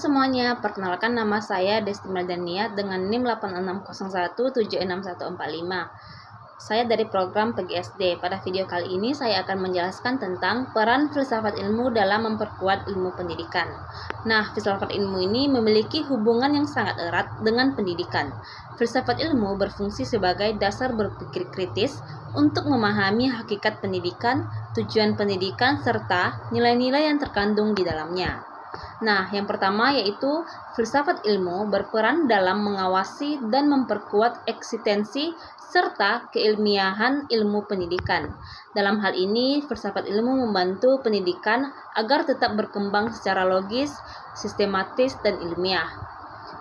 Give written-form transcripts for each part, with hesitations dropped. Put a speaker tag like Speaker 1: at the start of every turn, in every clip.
Speaker 1: semuanya, perkenalkan nama saya Desti Meldania dengan NIM 8601761145. Saya dari program PGSD. Pada video kali ini saya akan menjelaskan tentang peran filsafat ilmu dalam memperkuat ilmu pendidikan. Nah, filsafat ilmu ini memiliki hubungan yang sangat erat dengan pendidikan. Filsafat ilmu berfungsi sebagai dasar berpikir kritis untuk memahami hakikat pendidikan, tujuan pendidikan, serta nilai-nilai yang terkandung di dalamnya. Nah, yang pertama yaitu filsafat ilmu berperan dalam mengawasi dan memperkuat eksistensi serta keilmiahan ilmu pendidikan. Dalam hal ini, filsafat ilmu membantu pendidikan agar tetap berkembang secara logis, sistematis, dan ilmiah.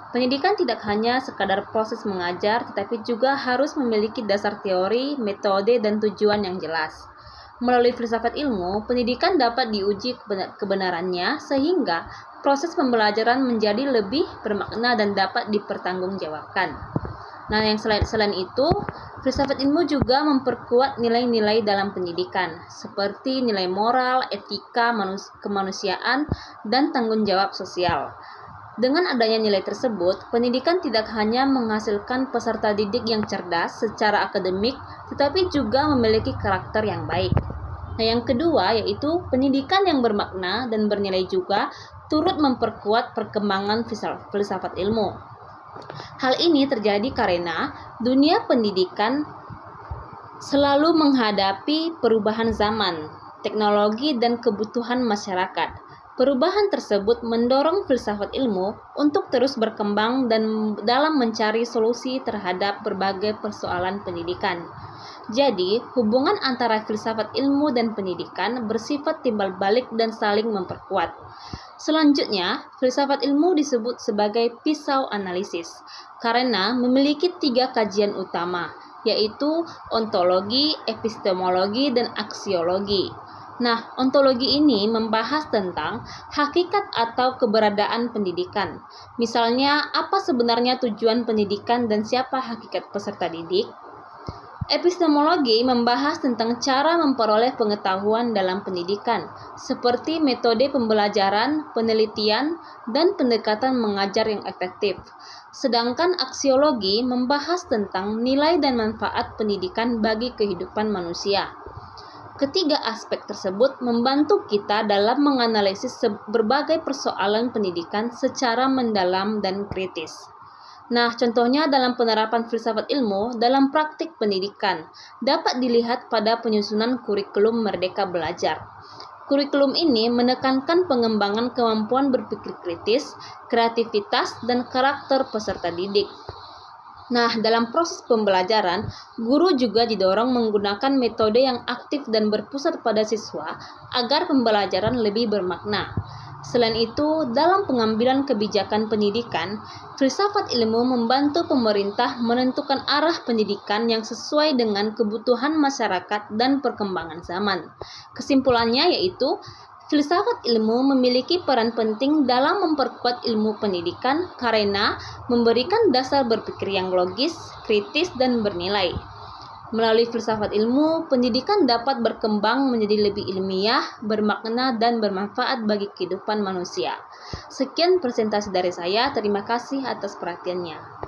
Speaker 1: Pendidikan tidak hanya sekadar proses mengajar, tetapi juga harus memiliki dasar teori, metode, dan tujuan yang jelas. Melalui filsafat ilmu, pendidikan dapat diuji kebenarannya sehingga proses pembelajaran menjadi lebih bermakna dan dapat dipertanggungjawabkan. Nah, yang selain itu, filsafat ilmu juga memperkuat nilai-nilai dalam pendidikan, seperti nilai moral, etika, kemanusiaan, dan tanggung jawab sosial. Dengan adanya nilai tersebut, pendidikan tidak hanya menghasilkan peserta didik yang cerdas secara akademik, tetapi juga memiliki karakter yang baik. Nah, yang kedua yaitu pendidikan yang bermakna dan bernilai juga turut memperkuat perkembangan filsafat ilmu. Hal ini terjadi karena dunia pendidikan selalu menghadapi perubahan zaman, teknologi, dan kebutuhan masyarakat. Perubahan tersebut mendorong filsafat ilmu untuk terus berkembang dan dalam mencari solusi terhadap berbagai persoalan pendidikan. Jadi, hubungan antara filsafat ilmu dan pendidikan bersifat timbal balik dan saling memperkuat. Selanjutnya, filsafat ilmu disebut sebagai pisau analisis karena memiliki 3 kajian utama, yaitu ontologi, epistemologi, dan aksiologi. Nah, ontologi ini membahas tentang hakikat atau keberadaan pendidikan. Misalnya, apa sebenarnya tujuan pendidikan dan siapa hakikat peserta didik? Epistemologi membahas tentang cara memperoleh pengetahuan dalam pendidikan, seperti metode pembelajaran, penelitian, dan pendekatan mengajar yang efektif. Sedangkan aksiologi membahas tentang nilai dan manfaat pendidikan bagi kehidupan manusia. Ketiga aspek tersebut membantu kita dalam menganalisis berbagai persoalan pendidikan secara mendalam dan kritis. Nah, contohnya dalam penerapan filsafat ilmu dalam praktik pendidikan dapat dilihat pada penyusunan kurikulum Merdeka Belajar. Kurikulum ini menekankan pengembangan kemampuan berpikir kritis, kreativitas, dan karakter peserta didik. Nah, dalam proses pembelajaran, guru juga didorong menggunakan metode yang aktif dan berpusat pada siswa agar pembelajaran lebih bermakna. Selain itu, dalam pengambilan kebijakan pendidikan, filsafat ilmu membantu pemerintah menentukan arah pendidikan yang sesuai dengan kebutuhan masyarakat dan perkembangan zaman. Kesimpulannya yaitu, filsafat ilmu memiliki peran penting dalam memperkuat ilmu pendidikan karena memberikan dasar berpikir yang logis, kritis, dan bernilai. Melalui filsafat ilmu, pendidikan dapat berkembang menjadi lebih ilmiah, bermakna, dan bermanfaat bagi kehidupan manusia. Sekian presentasi dari saya, terima kasih atas perhatiannya.